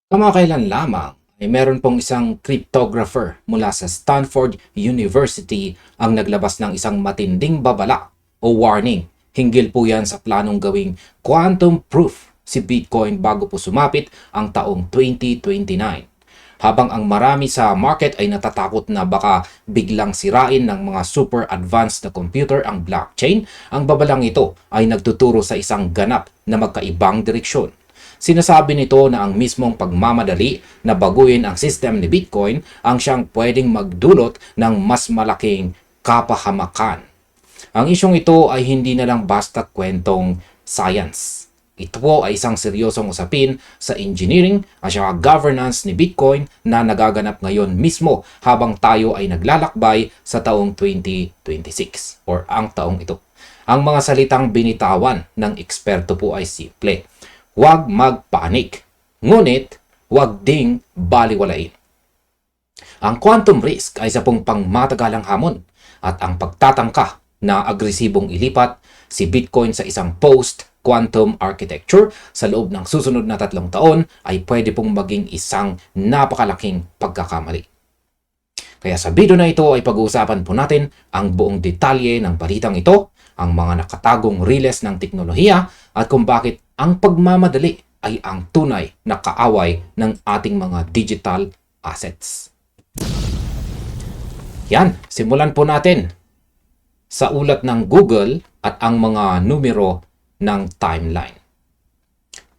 Kamakailan lamang ay meron pong isang cryptographer mula sa Stanford University ang naglabas ng isang matinding babala o warning. Hinggil po yan sa planong gawing quantum proof si Bitcoin bago po sumapit ang taong 2029. Habang ang marami sa market ay natatakot na baka biglang sirain ng mga super advanced na computer ang blockchain, ang babalang ito ay nagtuturo sa isang ganap na magkaibang direksyon. Sinasabi nito na ang mismong pagmamadali na baguhin ang system ni Bitcoin ang siyang pwedeng magdulot ng mas malaking kapahamakan. Ang isyong ito ay hindi na lang basta kwentong science. Ito po ay isang seryosong usapin sa engineering at saka governance ni Bitcoin na nagaganap ngayon mismo habang tayo ay naglalakbay sa taong 2026 or ang taong ito. Ang mga salitang binitawan ng eksperto po ay simple. Huwag magpanik, ngunit huwag ding baliwalain. Ang quantum risk ay isa pong pangmatagalang hamon at ang pagtatangka na agresibong ilipat si Bitcoin sa isang post-quantum architecture sa loob ng susunod na 3 taon ay pwede pong maging isang napakalaking pagkakamali. Kaya sa video na ito ay pag-uusapan po natin ang buong detalye ng balitang ito, ang mga nakatagong riles ng teknolohiya at kung bakit ang pagmamadali ay ang tunay na kaaway ng ating mga digital assets. Yan, simulan po natin sa ulat ng Google at ang mga numero ng timeline.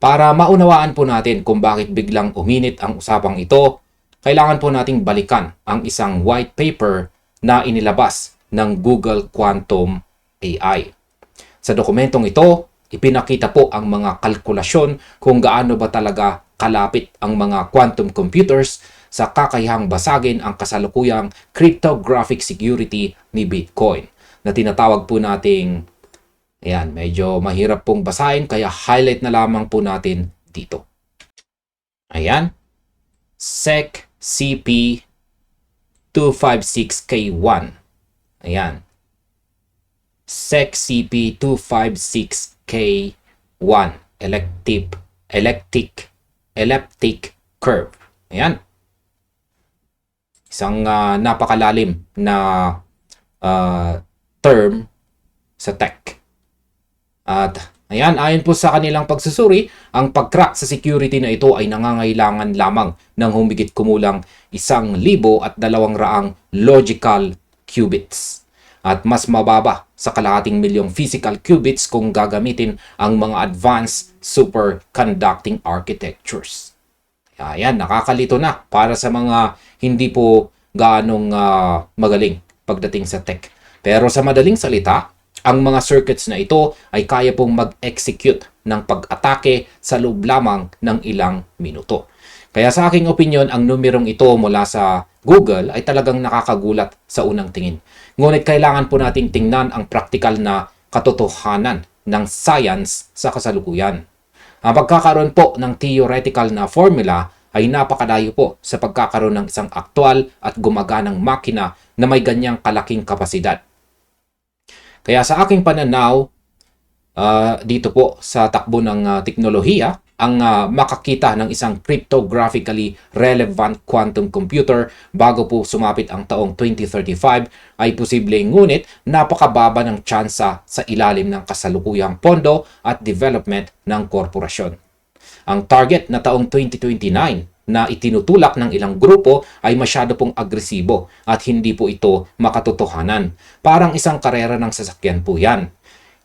Para maunawaan po natin kung bakit biglang uminit ang usapang ito, kailangan po nating balikan ang isang white paper na inilabas ng Google Quantum AI. Sa dokumentong ito, ipinakita po ang mga kalkulasyon kung gaano ba talaga kalapit ang mga quantum computers sa kakayahang basagin ang kasalukuyang cryptographic security ni Bitcoin na tinatawag po nating, ayan, medyo mahirap pong basahin kaya highlight na lamang po natin dito. Ayan, SEC-CP 256K1. Ayan. SEC-CP 256K1 elliptic curve. Ayan. Isang napakalalim na term sa tech. At ayan, ayon po sa kanilang pagsusuri, ang pag-crack sa security na ito ay nangangailangan lamang ng humigit kumulang 1,200 logical qubits at mas mababa sa kalahating milyong physical qubits kung gagamitin ang mga advanced superconducting architectures. Ayan, nakakalito na para sa mga hindi po gaanong magaling pagdating sa tech. Pero sa madaling salita, ang mga circuits na ito ay kaya pong mag-execute ng pag-atake sa loob lamang ng ilang minuto. Kaya sa aking opinion, ang numerong ito mula sa Google ay talagang nakakagulat sa unang tingin. Ngunit kailangan po nating tingnan ang praktikal na katotohanan ng science sa kasalukuyan. Ang pagkakaroon po ng theoretical na formula ay napakalayo po sa pagkakaroon ng isang aktwal at gumaganang makina na may ganyang kalaking kapasidad. Kaya sa aking pananaw, dito po sa takbo ng teknolohiya, ang makakita ng isang cryptographically relevant quantum computer bago po sumapit ang taong 2035 ay posible, ngunit napakababa ng tsansa sa ilalim ng kasalukuyang pondo at development ng korporasyon. Ang target na taong 2029 na itinutulak ng ilang grupo ay masyado pong agresibo at hindi po ito makatotohanan. Parang isang karera ng sasakyan po yan.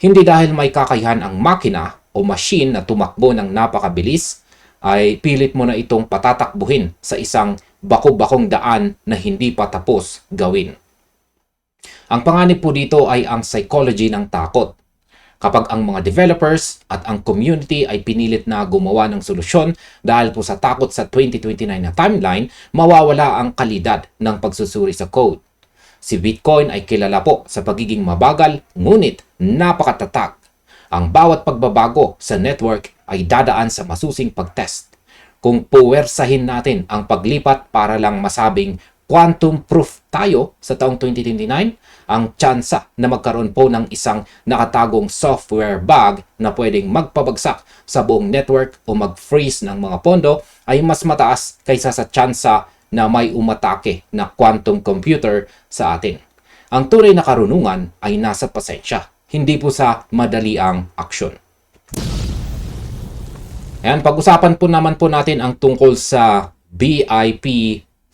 Hindi dahil may kakayahan ang makina o machine na tumakbo ng napakabilis, ay pilit mo na itong patatakbuhin sa isang bako-bakong daan na hindi pa tapos gawin. Ang panganib po dito ay ang psychology ng takot. Kapag ang mga developers at ang community ay pinilit na gumawa ng solusyon dahil po sa takot sa 2029 na timeline, mawawala ang kalidad ng pagsusuri sa code. Si Bitcoin ay kilala po sa pagiging mabagal, ngunit napakatatag. Ang bawat pagbabago sa network ay dadaan sa masusing pagtest. Kung puwersahin natin ang paglipat para lang masabing quantum proof tayo sa taong 2029, ang tsansa na magkaroon po ng isang nakatagong software bug na pwedeng magpabagsak sa buong network o mag-freeze ng mga pondo ay mas mataas kaysa sa tsansa na may umatake na quantum computer sa atin. Ang tunay na karunungan ay nasa pasensya, hindi po sa madaliang aksyon. Ayan, pag-usapan po naman po natin ang tungkol sa BIP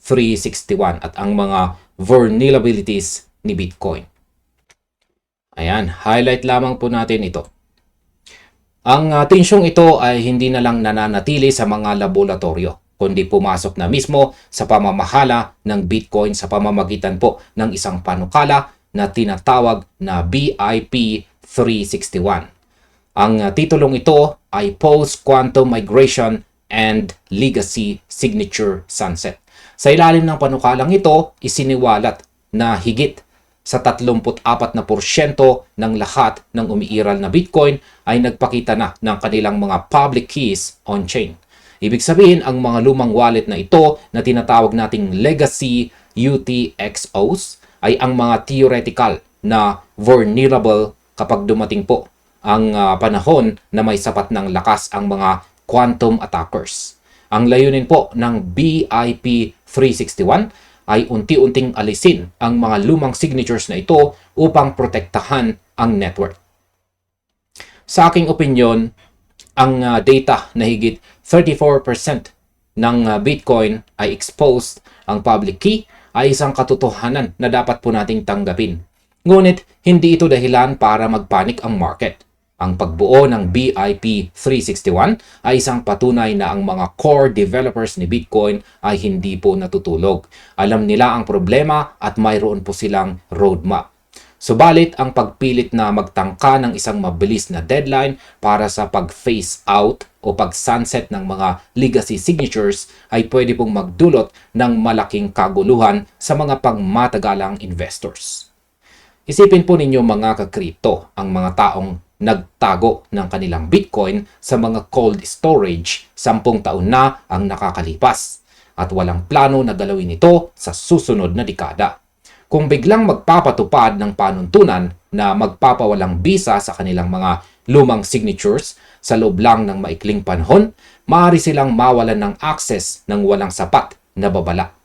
361 at ang mga vulnerabilities ni Bitcoin. Ayan, highlight lamang po natin ito. Ang tensyong ito ay hindi na lang nananatili sa mga laboratorio, kundi pumasok na mismo sa pamamahala ng Bitcoin sa pamamagitan po ng isang panukala na tinatawag na BIP 361. Ang titulong ito ay Post-Quantum Migration and Legacy Signature Sunset. Sa ilalim ng panukalang ito, isiniwalat na higit sa 34% ng lahat ng umiiral na Bitcoin ay nagpakita na ng kanilang mga public keys on-chain. Ibig sabihin, ang mga lumang wallet na ito na tinatawag nating legacy UTXOs ay ang mga theoretical na vulnerable kapag dumating po ang panahon na may sapat ng lakas ang mga quantum attackers. Ang layunin po ng BIP 361 ay unti-unting alisin ang mga lumang signatures na ito upang protektahan ang network. Sa aking opinyon, ang data na higit 34% ng Bitcoin ay exposed ang public key ay isang katotohanan na dapat po nating tanggapin. Ngunit hindi ito dahilan para magpanik ang market. Ang pagbuo ng BIP 361 ay isang patunay na ang mga core developers ni Bitcoin ay hindi po natutulog. Alam nila ang problema at mayroon po silang roadmap. Subalit, ang pagpilit na magtangka ng isang mabilis na deadline para sa pag-phase out o pag-sunset ng mga legacy signatures ay pwede pong magdulot ng malaking kaguluhan sa mga pangmatagalang investors. Isipin po ninyo mga ka-crypto, ang mga taong nagtago ng kanilang Bitcoin sa mga cold storage 10 taon na ang nakakalipas at walang plano na galawin ito sa susunod na dekada. Kung biglang magpapatupad ng panuntunan na magpapawalang bisa sa kanilang mga lumang signatures sa loob lang ng maikling panahon, maaari silang mawalan ng access ng walang sapat na babala.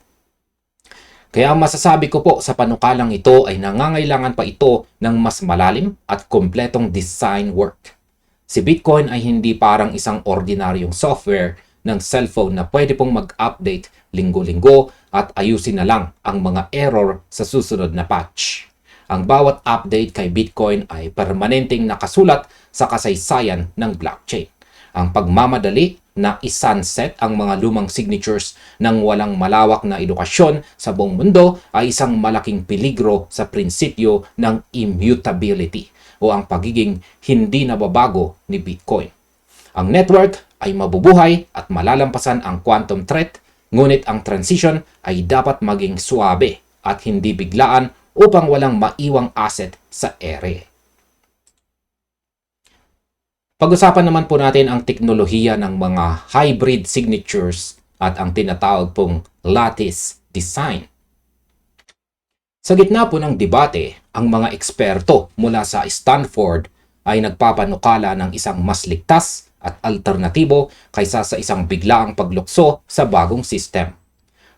Kaya masasabi ko po sa panukalang ito ay nangangailangan pa ito ng mas malalim at kumpletong design work. Si Bitcoin ay hindi parang isang ordinaryong software ng cellphone na pwede pong mag-update linggo-linggo at ayusin na lang ang mga error sa susunod na patch. Ang bawat update kay Bitcoin ay permanenteng nakasulat sa kasaysayan ng blockchain. Ang pagmamadali na isunset ang mga lumang signatures ng walang malawak na edukasyon sa buong mundo ay isang malaking peligro sa prinsipyo ng immutability o ang pagiging hindi nababago ni Bitcoin. Ang network ay mabubuhay at malalampasan ang quantum threat, ngunit ang transition ay dapat maging suabe at hindi biglaan upang walang maiwang asset sa ere. Pag-usapan naman po natin ang teknolohiya ng mga hybrid signatures at ang tinatawag pong lattice design. Sa gitna po ng debate, ang mga eksperto mula sa Stanford ay nagpapanukala ng isang mas ligtas at alternatibo kaysa sa isang biglaang paglukso sa bagong system.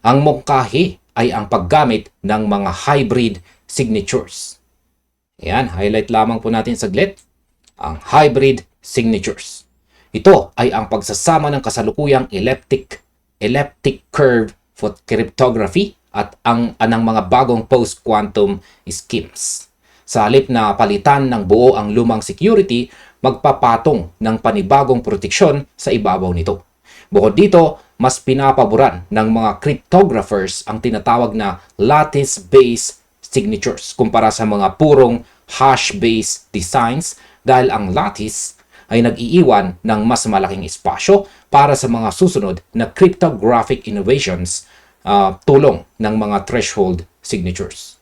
Ang mungkahi ay ang paggamit ng mga hybrid signatures. Ayan, highlight lamang po natin saglit ang hybrid signatures. Ito ay ang pagsasama ng kasalukuyang elliptic curve for cryptography at ang mga bagong post-quantum schemes. Sa halip na palitan ng buo ang lumang security, magpapatong ng panibagong proteksyon sa ibabaw nito. Bukod dito, mas pinapaboran ng mga cryptographers ang tinatawag na lattice-based signatures kumpara sa mga purong hash-based designs dahil ang lattice ay nag-iiwan ng mas malaking espasyo para sa mga susunod na cryptographic innovations tulong ng mga threshold signatures.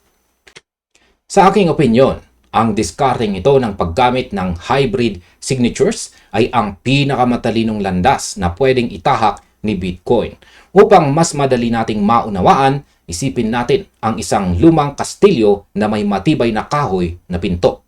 Sa aking opinyon, ang discarding ito ng paggamit ng hybrid signatures ay ang pinakamatalinong landas na pwedeng itahak ni Bitcoin. Upang mas madali nating maunawaan, Isipin natin ang isang lumang kastilyo na may matibay na kahoy na pinto.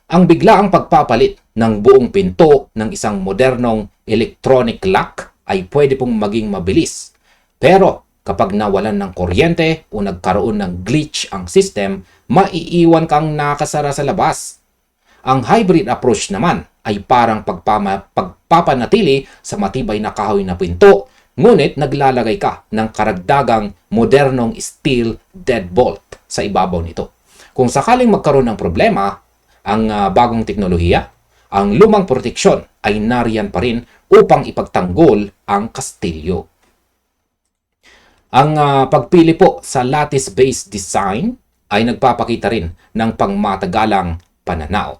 Ang biglaang pagpapalit ng buong pinto ng isang modernong electronic lock ay pwede pong maging mabilis. Pero kapag nawalan ng kuryente o nagkaroon ng glitch ang system, maiiwan kang nakasara sa labas. Ang hybrid approach naman ay parang pagpapanatili sa matibay na kahoy na pinto, ngunit naglalagay ka ng karagdagang modernong steel deadbolt sa ibabaw nito. Kung sakaling magkaroon ng problema ang bagong teknolohiya, ang lumang proteksyon ay nariyan pa rin upang ipagtanggol ang kastilyo. Ang pagpili po sa lattice-based design ay nagpapakita rin ng pangmatagalang pananaw.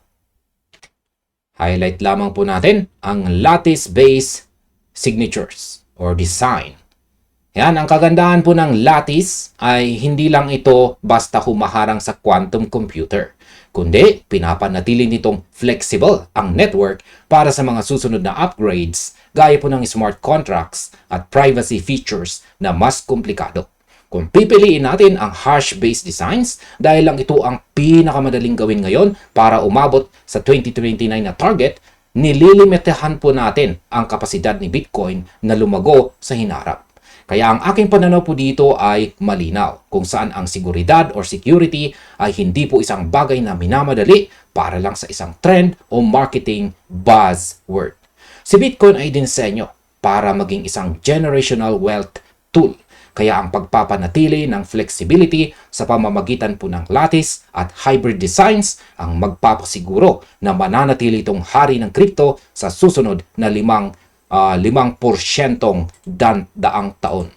Highlight lamang po natin ang lattice-based signatures or design. Yan, ang kagandahan po ng lattice ay hindi lang ito basta humaharang sa quantum computer, kundi pinapanatili nitong flexible ang network para sa mga susunod na upgrades gaya po ng smart contracts at privacy features na mas komplikado. Kung pipiliin natin ang hash-based designs dahil lang ito ang pinakamadaling gawin ngayon para umabot sa 2029 na target, nililimitahan po natin ang kapasidad ni Bitcoin na lumago sa hinarap. Kaya ang aking pananaw po dito ay malinaw kung saan ang seguridad or security ay hindi po isang bagay na minamadali para lang sa isang trend o marketing buzzword. Si Bitcoin ay dinsenyo para maging isang generational wealth tool. Kaya ang pagpapanatili ng flexibility sa pamamagitan po ng lattice at hybrid designs ang magpapasiguro na mananatili itong hari ng crypto sa susunod na 5% daang taon.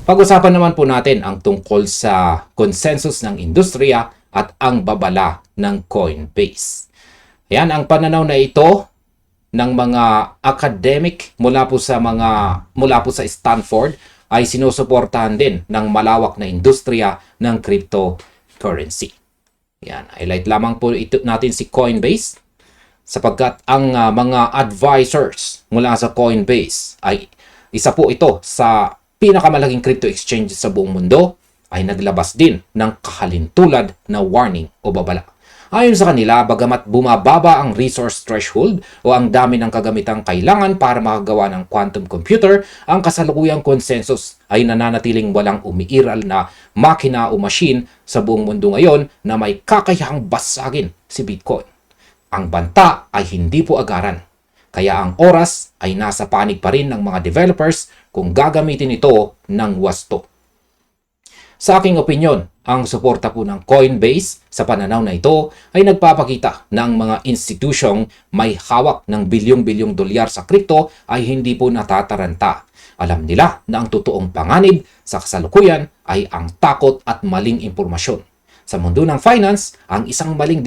Pag-usapan naman po natin ang tungkol sa consensus ng industriya at ang babala ng Coinbase. Yan, ang pananaw na ito ng mga academic mula po sa Stanford ay sinusuportahan din ng malawak na industriya ng cryptocurrency. Yan, highlight lamang po ito natin si Coinbase sapagkat ang mga advisors mula sa Coinbase ay isa po ito sa pinakamalaking crypto exchange sa buong mundo ay naglabas din ng kahalintulad na warning o babala. Ayon sa kanila, bagamat bumababa ang resource threshold o ang dami ng kagamitang kailangan para makagawa ng quantum computer, ang kasalukuyang consensus ay nananatiling walang umiiral na makina o machine sa buong mundo ngayon na may kakayahang basagin si Bitcoin. Ang banta ay hindi po agaran, kaya ang oras ay nasa panig pa rin ng mga developers kung gagamitin ito ng wasto. Sa aking opinyon, ang suporta po ng Coinbase sa pananaw na ito ay nagpapakita na ang mga institusyong may hawak ng bilyong-bilyong dolyar sa kripto ay hindi po natataranta. Alam nila na ang totoong panganib sa kasalukuyan ay ang takot at maling impormasyon. Sa mundo ng finance, ang isang maling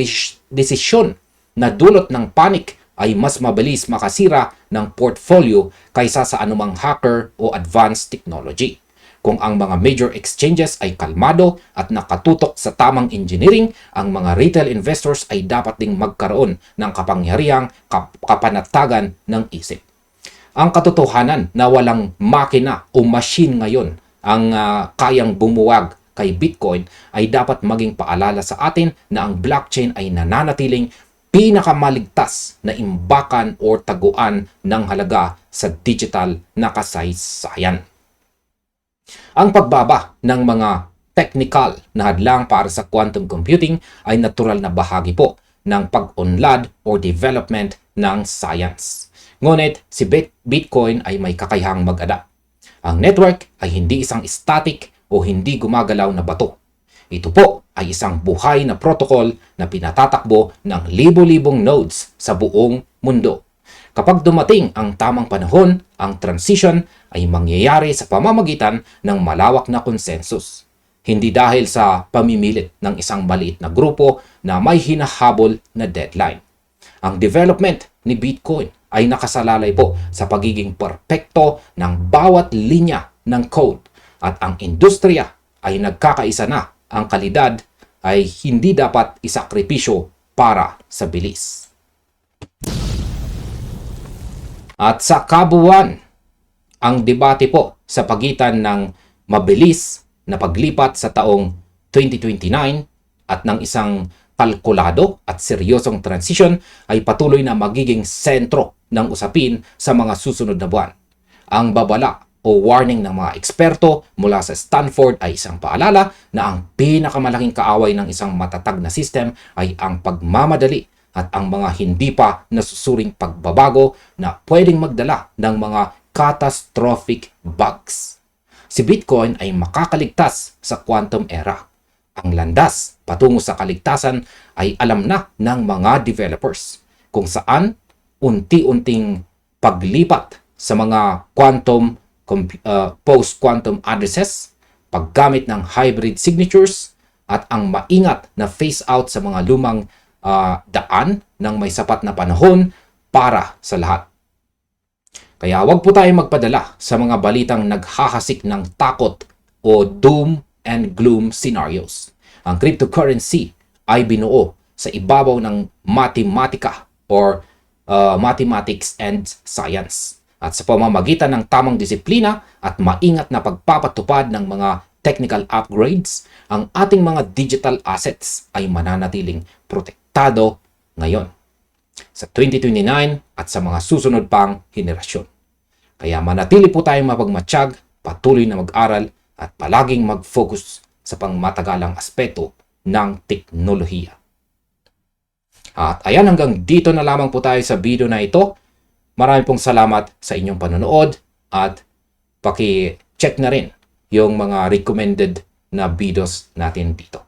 desisyon na dulot ng panic ay mas mabilis makasira ng portfolio kaysa sa anumang hacker o advanced technology. Kung ang mga major exchanges ay kalmado at nakatutok sa tamang engineering, ang mga retail investors ay dapat ding magkaroon ng kapangyarihang kapanatagan ng isip. Ang katotohanan na walang makina o machine ngayon ang kayang bumuwag kay Bitcoin ay dapat maging paalala sa atin na ang blockchain ay nananatiling pinakamaligtas na imbakan o taguan ng halaga sa digital na kasaysayan. Ang pagbaba ng mga technical na hadlang para sa quantum computing ay natural na bahagi po ng pag-unlad o development ng science. Ngunit si Bitcoin ay may kakayahang mag-adapt. Ang network ay hindi isang static o hindi gumagalaw na bato. Ito po ay isang buhay na protocol na pinatatakbo ng libo-libong nodes sa buong mundo. Kapag dumating ang tamang panahon, ang transition ay mangyayari sa pamamagitan ng malawak na konsensus. Hindi dahil sa pamimilit ng isang maliit na grupo na may hinahabol na deadline. Ang development ni Bitcoin ay nakasalalay po sa pagiging perpekto ng bawat linya ng code at ang industriya ay nagkakaisa na. Ang kalidad ay hindi dapat isakripisyo para sa bilis. At sa kabuuan, ang debate po sa pagitan ng mabilis na paglipat sa taong 2029 at ng isang kalkulado at seryosong transition ay patuloy na magiging sentro ng usapin sa mga susunod na buwan. Ang babala o warning ng mga eksperto mula sa Stanford ay isang paalala na ang pinakamalaking kaaway ng isang matatag na system ay ang pagmamadali at ang mga hindi pa nasusuring pagbabago na pwedeng magdala ng mga catastrophic bugs. Si Bitcoin ay makakaligtas sa quantum era. Ang landas patungo sa kaligtasan ay alam na ng mga developers, kung saan unti-unting paglipat sa mga post-quantum addresses, paggamit ng hybrid signatures, at ang maingat na phase out sa mga lumang daan ng may sapat na panahon para sa lahat. Kaya wag po tayong magpadala sa mga balitang naghahasik ng takot o doom and gloom scenarios. Ang cryptocurrency ay binuo sa ibabaw ng matematika or mathematics and science. At sa pamamagitan ng tamang disiplina at maingat na pagpapatupad ng mga technical upgrades, ang ating mga digital assets ay mananatiling protektado ngayon, sa 2029 at sa mga susunod pang henerasyon. Kaya manatili po tayong mapagmatsyag, patuloy na mag-aral at palaging mag-focus sa pangmatagalang aspeto ng teknolohiya. At ayan, hanggang dito na lamang po tayo sa video na ito. Marami pong salamat sa inyong panonood at paki-check na rin yung mga recommended na videos natin dito.